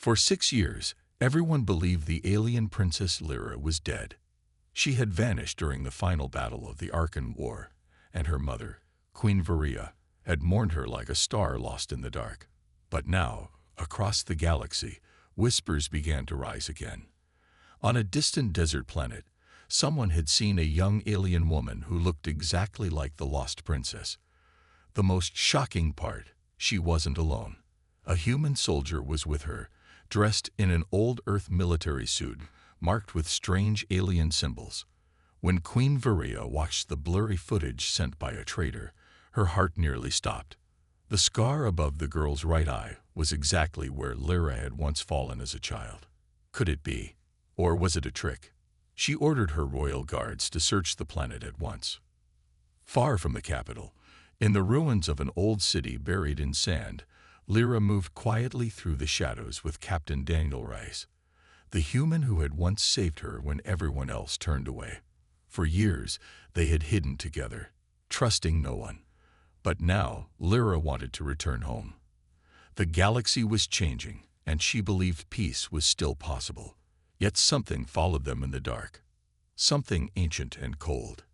For 6 years, everyone believed the alien Princess Lira was dead. She had vanished during the final battle of the Arkan War, and her mother, Queen Vireya, had mourned her like a star lost in the dark. But now, across the galaxy, whispers began to rise again. On a distant desert planet, someone had seen a young alien woman who looked exactly like the lost princess. The most shocking part, she wasn't alone. A human soldier was with her, dressed in an old Earth military suit, marked with strange alien symbols. When Queen Vireya watched the blurry footage sent by a traitor, her heart nearly stopped. The scar above the girl's right eye was exactly where Lira had once fallen as a child. Could it be? Or was it a trick? She ordered her royal guards to search the planet at once. Far from the capital, in the ruins of an old city buried in sand, Lira moved quietly through the shadows with Captain Daniel Reyes, the human who had once saved her when everyone else turned away. For years, they had hidden together, trusting no one. But now, Lira wanted to return home. The galaxy was changing, and she believed peace was still possible. Yet something followed them in the dark. Something ancient and cold.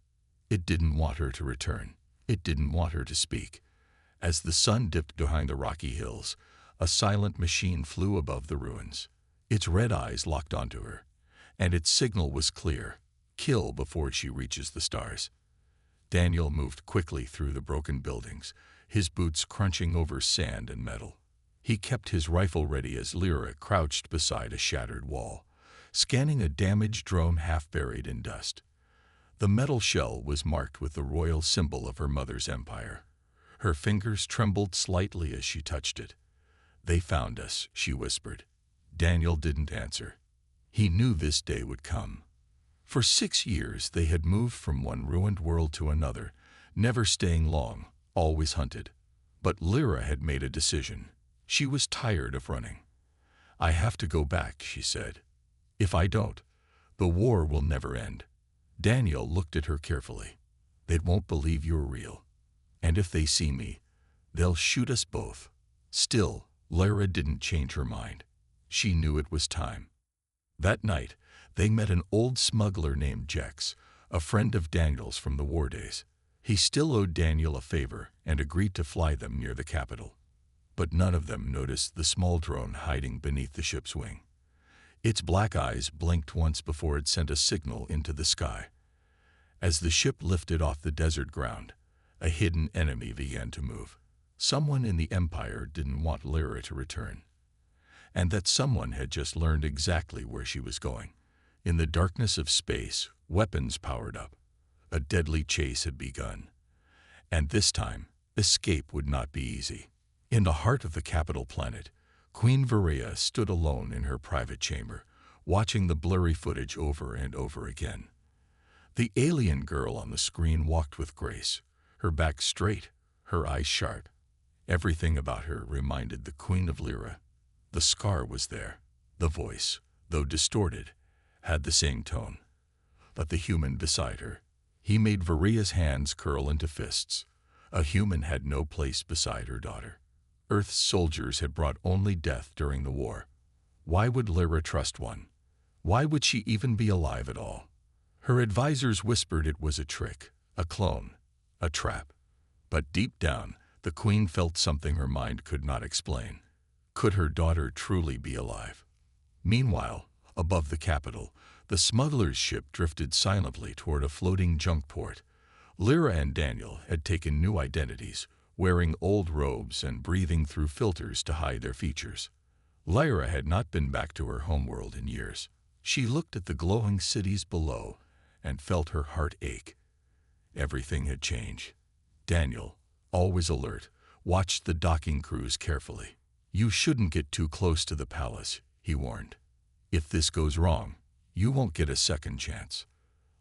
It didn't want her to return. It didn't want her to speak. As the sun dipped behind the rocky hills, a silent machine flew above the ruins. Its red eyes locked onto her, and its signal was clear: kill before she reaches the stars. Daniel moved quickly through the broken buildings, his boots crunching over sand and metal. He kept his rifle ready as Lira crouched beside a shattered wall, scanning a damaged drone half buried in dust. The metal shell was marked with the royal symbol of her mother's empire. Her fingers trembled slightly as she touched it. "They found us," she whispered. Daniel didn't answer. He knew this day would come. For 6 years they had moved from one ruined world to another, never staying long, always hunted. But Lira had made a decision. She was tired of running. "I have to go back," she said. "If I don't, the war will never end." Daniel looked at her carefully. "They won't believe you're real. And if they see me, they'll shoot us both." Still, Lira didn't change her mind. She knew it was time. That night, they met an old smuggler named Jex, a friend of Daniel's from the war days. He still owed Daniel a favor and agreed to fly them near the capital. But none of them noticed the small drone hiding beneath the ship's wing. Its black eyes blinked once before it sent a signal into the sky. As the ship lifted off the desert ground, a hidden enemy began to move. Someone in the Empire didn't want Lira to return. And that someone had just learned exactly where she was going. In the darkness of space, weapons powered up. A deadly chase had begun. And this time, escape would not be easy. In the heart of the capital planet, Queen Vireya stood alone in her private chamber, watching the blurry footage over and over again. The alien girl on the screen walked with grace, her back straight, her eyes sharp. Everything about her reminded the Queen of Lira. The scar was there. The voice, though distorted, had the same tone. But the human beside her, he made Vireya's hands curl into fists. A human had no place beside her daughter. Earth's soldiers had brought only death during the war. Why would Lira trust one? Why would she even be alive at all? Her advisors whispered it was a trick, a clone, a trap. But deep down, the Queen felt something her mind could not explain. Could her daughter truly be alive? Meanwhile, above the capital, the smuggler's ship drifted silently toward a floating junk port. Lira and Daniel had taken new identities, wearing old robes and breathing through filters to hide their features. Lira had not been back to her homeworld in years. She looked at the glowing cities below and felt her heart ache. Everything had changed. Daniel, always alert, watched the docking crews carefully. "You shouldn't get too close to the palace," he warned. "If this goes wrong, you won't get a second chance."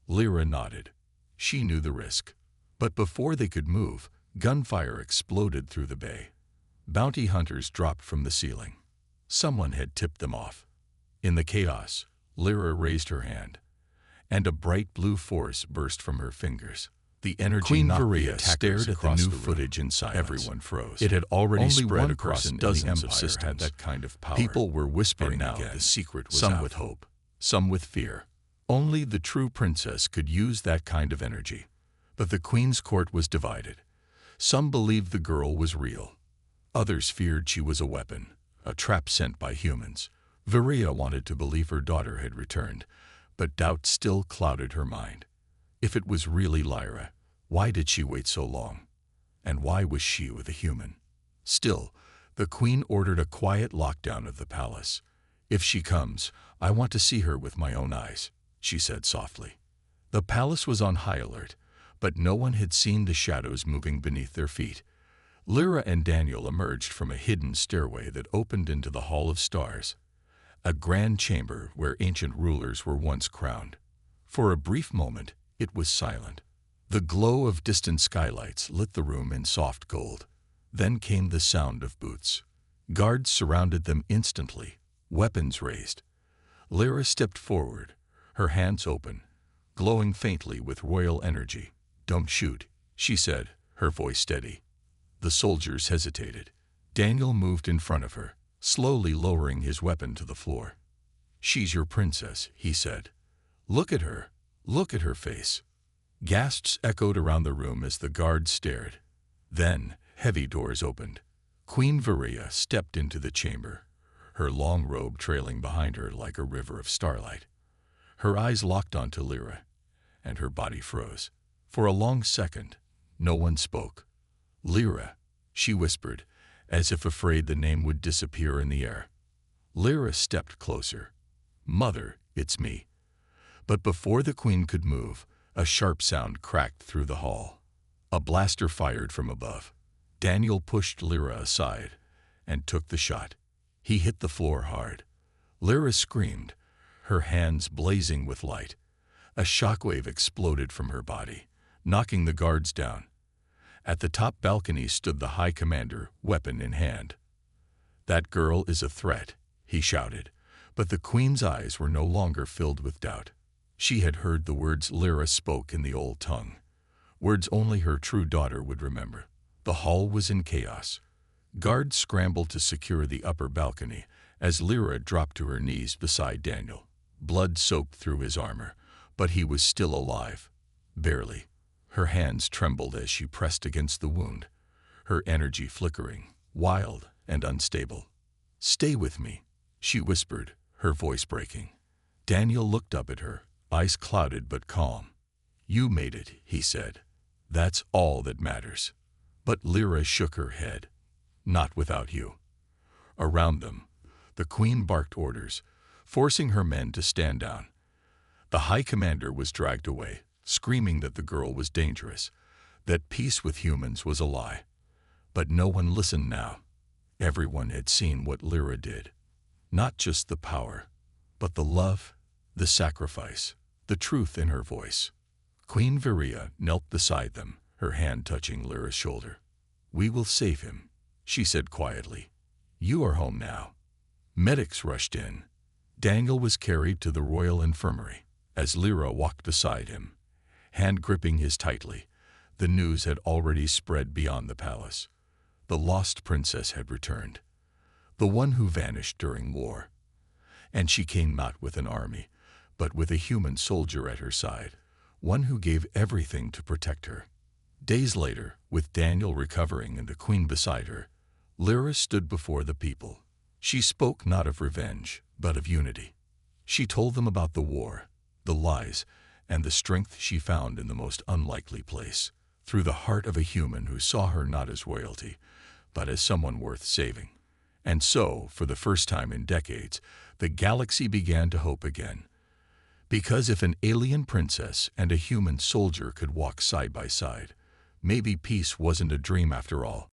Lira nodded. She knew the risk. But before they could move, gunfire exploded through the bay. Bounty hunters dropped from the ceiling. Someone had tipped them off. In the chaos, Lira raised her hand, and a bright blue force burst from her fingers. The energy Queen Vireya stared at the new footage in silence. Everyone froze. It had already spread across dozens of systems. That kind of power. People were whispering now again. The secret was some with hope, some with fear. Only the true princess could use that kind of energy. But the queen's court was divided. Some believed the girl was real. Others feared she was a weapon, a trap sent by humans. Vireya wanted to believe her daughter had returned, but doubt still clouded her mind. If it was really Lyra, why did she wait so long? And why was she with a human? Still, the queen ordered a quiet lockdown of the palace. "If she comes, I want to see her with my own eyes," she said softly. The palace was on high alert, but no one had seen the shadows moving beneath their feet. Lira and Daniel emerged from a hidden stairway that opened into the Hall of Stars, a grand chamber where ancient rulers were once crowned. For a brief moment, it was silent. The glow of distant skylights lit the room in soft gold. Then came the sound of boots. Guards surrounded them instantly, weapons raised. Lira stepped forward, her hands open, glowing faintly with royal energy. "Don't shoot," she said, her voice steady. The soldiers hesitated. Daniel moved in front of her, slowly lowering his weapon to the floor. "She's your princess," he said. Look at her face." Gasps echoed around the room as the guards stared. Then, heavy doors opened. Queen Vireya stepped into the chamber, her long robe trailing behind her like a river of starlight. Her eyes locked onto Lira, and her body froze. For a long second, no one spoke. "Lira," she whispered, as if afraid the name would disappear in the air. Lira stepped closer. "Mother, it's me." But before the queen could move, a sharp sound cracked through the hall. A blaster fired from above. Daniel pushed Lira aside and took the shot. He hit the floor hard. Lira screamed, her hands blazing with light. A shockwave exploded from her body, knocking the guards down. At the top balcony stood the High Commander, weapon in hand. "That girl is a threat," he shouted, but the queen's eyes were no longer filled with doubt. She had heard the words Lira spoke in the old tongue, words only her true daughter would remember. The hall was in chaos. Guards scrambled to secure the upper balcony as Lira dropped to her knees beside Daniel. Blood soaked through his armor, but he was still alive. Barely. Her hands trembled as she pressed against the wound, her energy flickering, wild and unstable. "Stay with me," she whispered, her voice breaking. Daniel looked up at her, eyes clouded but calm. "You made it," he said. "That's all that matters." But Lira shook her head. "Not without you." Around them, the queen barked orders, forcing her men to stand down. The High Commander was dragged away, screaming that the girl was dangerous, that peace with humans was a lie. But no one listened now. Everyone had seen what Lira did. Not just the power, but the love, the sacrifice, the truth in her voice. Queen Vireya knelt beside them, her hand touching Lira's shoulder. "We will save him," she said quietly. "You are home now." Medics rushed in. Daniel was carried to the royal infirmary. As Lira walked beside him, hand gripping his tightly, the news had already spread beyond the palace. The lost princess had returned, the one who vanished during war. And she came not with an army, but with a human soldier at her side, one who gave everything to protect her. Days later, with Daniel recovering and the queen beside her, Lira stood before the people. She spoke not of revenge, but of unity. She told them about the war, the lies, and the strength she found in the most unlikely place, through the heart of a human who saw her not as royalty, but as someone worth saving. And so, for the first time in decades, the galaxy began to hope again. Because if an alien princess and a human soldier could walk side by side, maybe peace wasn't a dream after all.